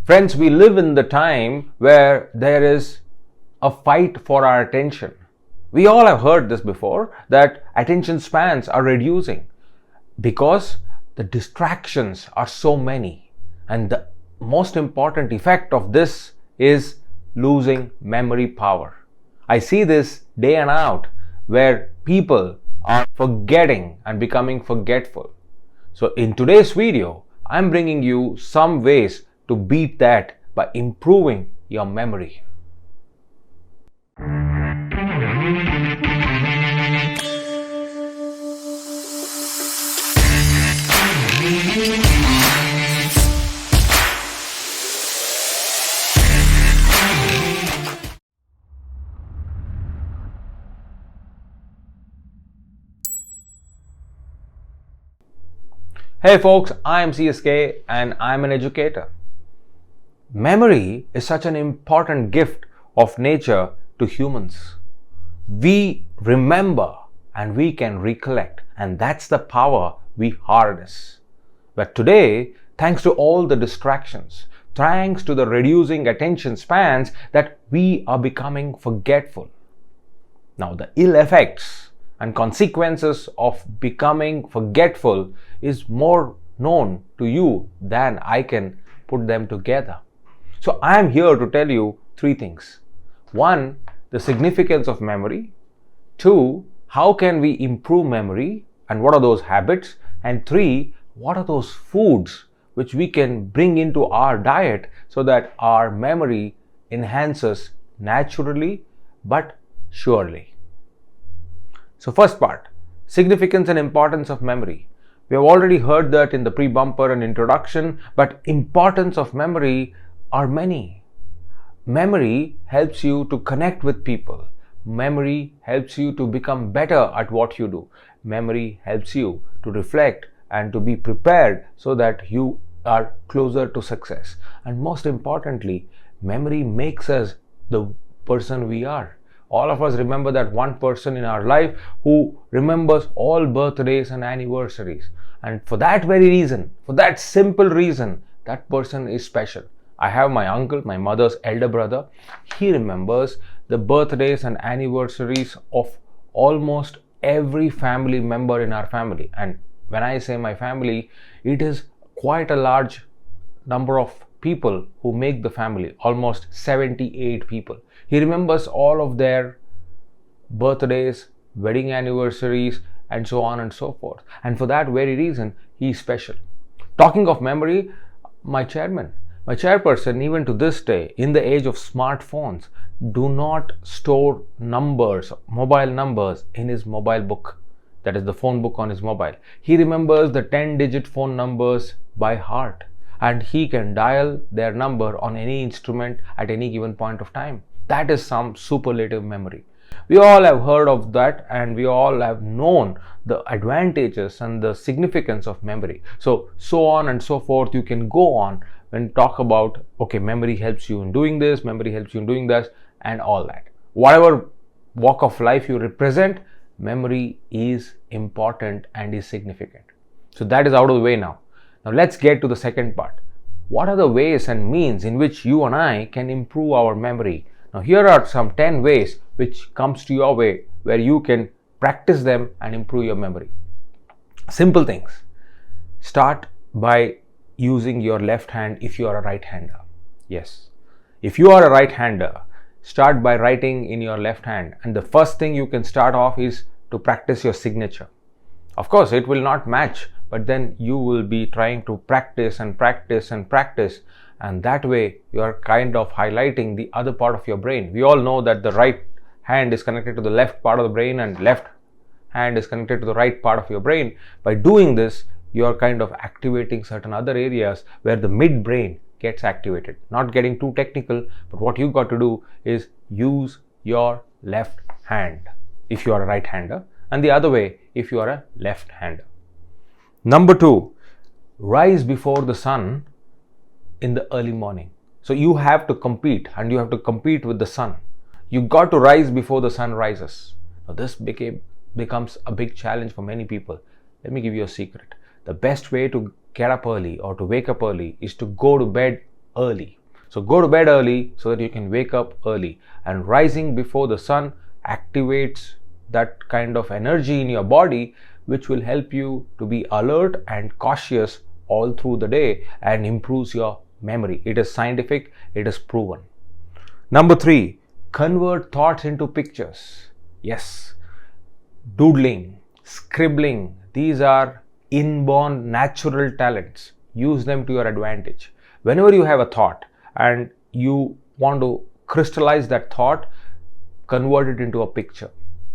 Friends, we live in the time where there is a fight for our attention. We all have heard this before, that attention spans are reducing because the distractions are so many. And the most important effect of this is losing memory power. I see this day and out where people are forgetting and becoming forgetful. So in today's video, I'm bringing you some ways to beat that by improving your memory. Hey folks, I'm CSK and I'm an educator. Memory is such an important gift of nature to humans. We remember and we can recollect, and that's the power we harness. But today, thanks to all the distractions, thanks to the reducing attention spans, that we are becoming forgetful. Now, the ill effects and consequences of becoming forgetful is more known to you than I can put them together. So I am here to tell you three things. One, the significance of memory. Two, how can we improve memory and what are those habits? And three, what are those foods which we can bring into our diet so that our memory enhances naturally but surely. So first part, significance and importance of memory. We have already heard that in the pre-bumper and introduction, but importance of memory are many. Memory helps you to connect with people. Memory helps you to become better at what you do. Memory helps you to reflect and to be prepared so that you are closer to success. And most importantly, memory makes us the person we are. All of us remember that one person in our life who remembers all birthdays and anniversaries. And for that very reason, for that simple reason, that person is special. I have my uncle, my mother's elder brother. He remembers the birthdays and anniversaries of almost every family member in our family. And when I say my family, it is quite a large number of people who make the family, almost 78 people. He remembers all of their birthdays, wedding anniversaries, and so on and so forth. And for that very reason, he is special. Talking of memory, my chairperson, even to this day, in the age of smartphones, do not store numbers, mobile numbers in his mobile book. That is the phone book on his mobile. He remembers the 10-digit phone numbers by heart, and he can dial their number on any instrument at any given point of time. That is some superlative memory. We all have heard of that, and we all have known the advantages and the significance of memory. So on and so forth, you can go on and talk about, okay, memory helps you in doing this, memory helps you in doing this, and all that. Whatever walk of life you represent, memory is important and is significant. So that is out of the way now. Now let's get to the second part. What are the ways and means in which you and I can improve our memory? Now here are some 10 ways which comes to your way where you can practice them and improve your memory. Simple things. Start by using your left hand if you are a right-hander. Yes. If you are a right-hander, start by writing in your left hand. And the first thing you can start off is to practice your signature. Of course, it will not match, but then you will be trying to practice and practice and practice. And that way you are kind of highlighting the other part of your brain. We all know that the right hand is connected to the left part of the brain and left hand is connected to the right part of your brain. By doing this, you are kind of activating certain other areas where the midbrain gets activated. Not getting too technical, but what you got to do is use your left hand if you are a right-hander, and the other way if you are a left-hander. Number 2, rise before the sun in the early morning. So you have to compete, and you have to compete with the sun. You got to rise before the sun rises. Now this becomes a big challenge for many people. Let me give you a secret. The best way to get up early or to wake up early is to go to bed early. So go to bed early so that you can wake up early. And rising before the sun activates that kind of energy in your body, which will help you to be alert and cautious all through the day and improves your memory. It is scientific, it is proven. Number 3, convert thoughts into pictures. Yes, doodling, scribbling, these are inborn natural talents. Use them to your advantage. Whenever you have a thought and you want to crystallize that thought, convert it into a picture.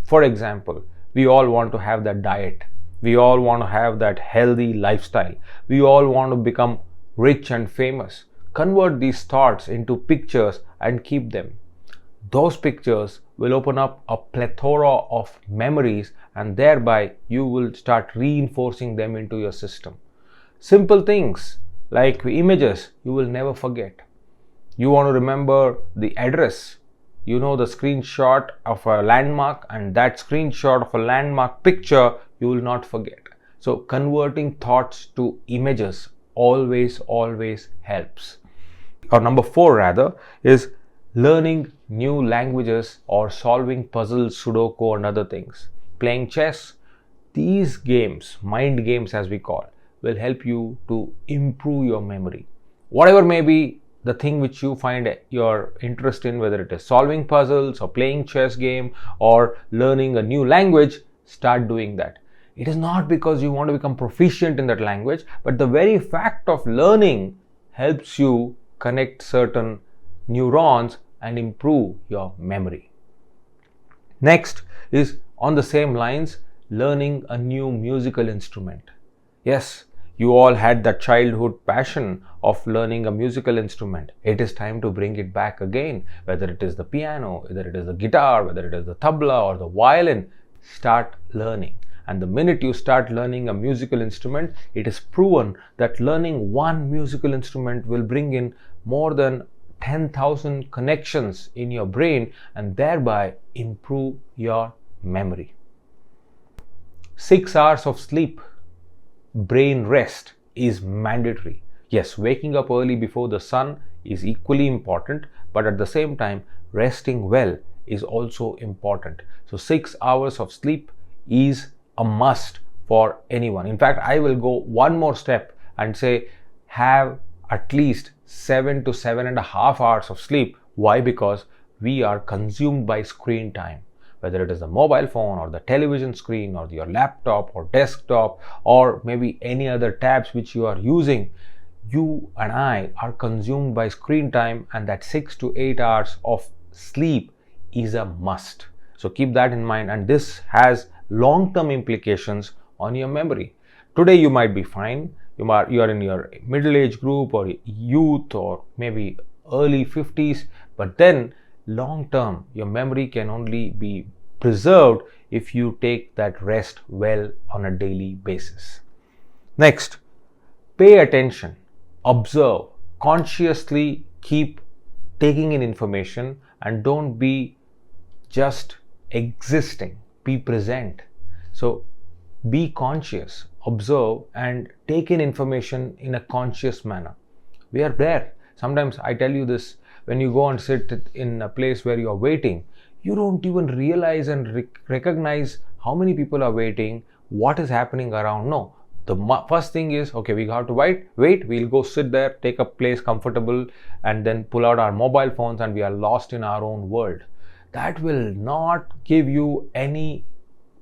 For example, we all want to have that diet. We all want to have that healthy lifestyle. We all want to become rich and famous. Convert these thoughts into pictures and keep them. Those pictures will open up a plethora of memories, and thereby you will start reinforcing them into your system. Simple things like images you will never forget. You want to remember the address, you know the screenshot of a landmark, and that screenshot of a landmark picture you will not forget. So converting thoughts to images always helps. Or number 4 rather is learning new languages or solving puzzles, Sudoku and other things. Playing chess. These games, mind games as we call, will help you to improve your memory. Whatever may be the thing which you find your interest in, whether it is solving puzzles or playing chess game or learning a new language, start doing that. It is not because you want to become proficient in that language, but the very fact of learning helps you connect certain neurons and improve your memory. Next is on the same lines, learning a new musical instrument. Yes, you all had that childhood passion of learning a musical instrument. It is time to bring it back again, whether it is the piano, whether it is the guitar, whether it is the tabla or the violin. Start learning. And the minute you start learning a musical instrument, it is proven that learning one musical instrument will bring in more than 10,000 connections in your brain and thereby improve your memory. 6 hours of sleep, brain rest is mandatory. Yes, waking up early before the sun is equally important, but at the same time, resting well is also important. So 6 hours of sleep is a must for anyone. In fact, I will go one more step and say have at least 7 to 7.5 hours of sleep. Why? Because we are consumed by screen time. Whether it is the mobile phone or the television screen or your laptop or desktop or maybe any other tabs which you are using, you and I are consumed by screen time, and that 6 to 8 hours of sleep is a must. So keep that in mind, and this has long-term implications on your memory. Today you might be fine, you are in your middle age group or youth or maybe early 50s, but then long term your memory can only be preserved if you take that rest well on a daily basis. Next, pay attention, observe, consciously keep taking in information and don't be just existing, be present. So be conscious, observe and take in information in a conscious manner. We are there. Sometimes I tell you this, when you go and sit in a place where you are waiting, you don't even realize and recognize how many people are waiting, what is happening around. No, the first thing is, okay, we have to wait, we'll go sit there, take a place comfortable and then pull out our mobile phones and we are lost in our own world. That will not give you any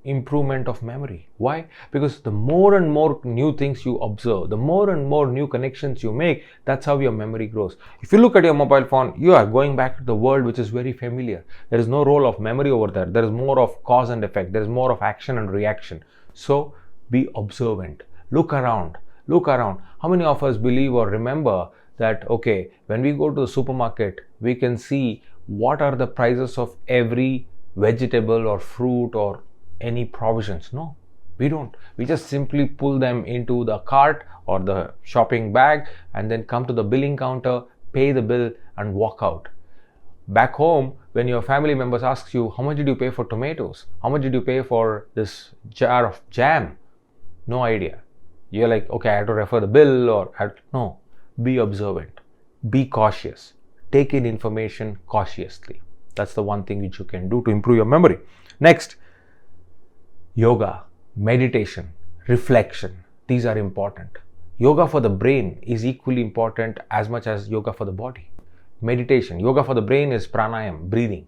improvement of memory. Why? Because the more and more new things you observe, the more and more new connections you make, that's how your memory grows. If you look at your mobile phone, you are going back to the world which is very familiar. There is no role of memory over there. There is more of cause and effect. There is more of action and reaction. So be observant. Look around. How many of us believe or remember that, okay, when we go to the supermarket, we can see what are the prices of every vegetable or fruit or any provisions? No, we don't. We just simply pull them into the cart or the shopping bag and then come to the billing counter, pay the bill and walk out. Back home, when your family members ask you, how much did you pay for tomatoes? How much did you pay for this jar of jam? No idea. You're like, okay, I have to refer the bill or no. Be observant. be cautious. Take in information cautiously. That's the one thing which you can do to improve your memory. Next, yoga, meditation, reflection. These are important. Yoga for the brain is equally important as much as yoga for the body. Meditation, yoga for the brain is pranayama, breathing.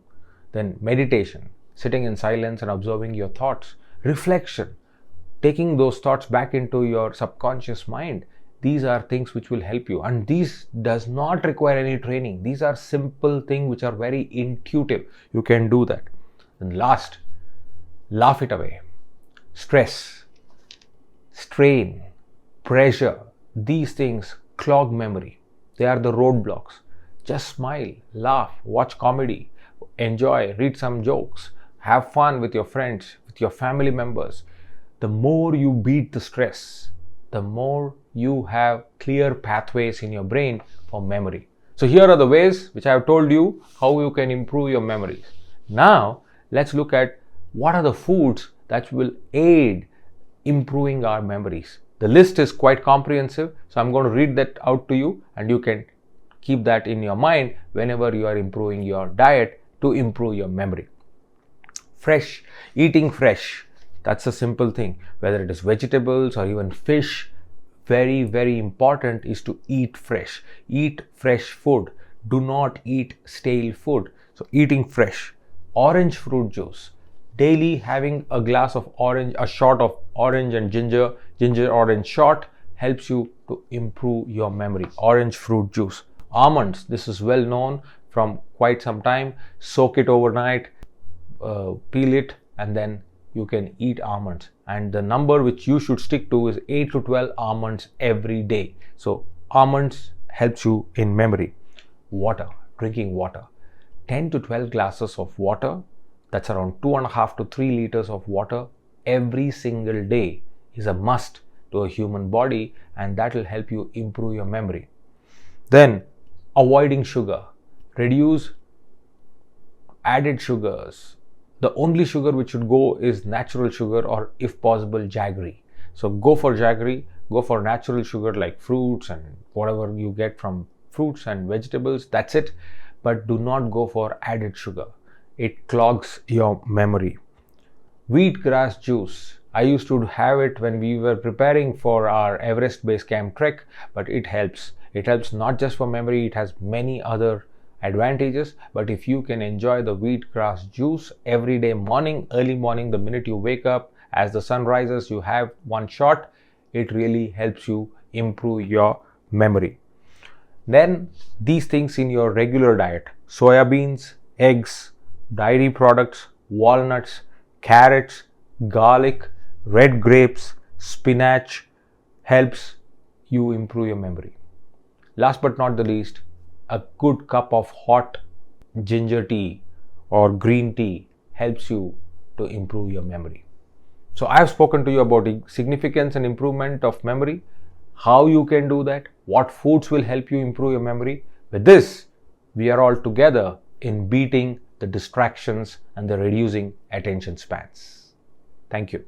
Then meditation, sitting in silence and observing your thoughts. Reflection, taking those thoughts back into your subconscious mind. These are things which will help you, and these does not require any training. These are simple things which are very intuitive. You can do that. And last, laugh it away. Stress, strain, pressure, these things clog memory. They are the roadblocks. Just smile, laugh, watch comedy, enjoy, read some jokes, have fun with your friends, with your family members. The more you beat the stress, the more you have clear pathways in your brain for memory. So here are the ways which I have told you how you can improve your memories. Now let's look at what are the foods that will aid improving our memories. The list is quite comprehensive, so I'm going to read that out to you, and you can keep that in your mind whenever you are improving your diet to improve your memory. Fresh, eating fresh. That's a simple thing. Whether it is vegetables or even fish, very, very important is to eat fresh. Eat fresh food. Do not eat stale food. So eating fresh. Orange fruit juice. Daily having a glass of orange, a shot of orange and ginger orange shot helps you to improve your memory. Orange fruit juice. Almonds, this is well known from quite some time. Soak it overnight, peel it, and then you can eat almonds. And the number which you should stick to is 8 to 12 almonds every day. So almonds helps you in memory. Water, drinking water. 10 to 12 glasses of water, that's around 2.5 to 3 liters of water every single day is a must to a human body, and that will help you improve your memory. Then avoiding sugar. Reduce added sugars. The only sugar which should go is natural sugar, or if possible jaggery. So go for jaggery, go for natural sugar like fruits and whatever you get from fruits and vegetables, that's it. But do not go for added sugar. It clogs your memory. Wheatgrass juice. I used to have it when we were preparing for our Everest base camp trek, but it helps. It helps not just for memory, it has many other advantages. But if you can enjoy the wheatgrass juice every day morning, early morning, the minute you wake up, as the sun rises, you have one shot, it really helps you improve your memory. Then these things in your regular diet: soya beans, eggs, dairy products, walnuts, carrots, garlic, red grapes, spinach helps you improve your memory. Last but not the least, a good cup of hot ginger tea or green tea helps you to improve your memory. So I have spoken to you about the significance and improvement of memory, how you can do that, what foods will help you improve your memory. With this, we are all together in beating the distractions and the reducing attention spans. Thank you.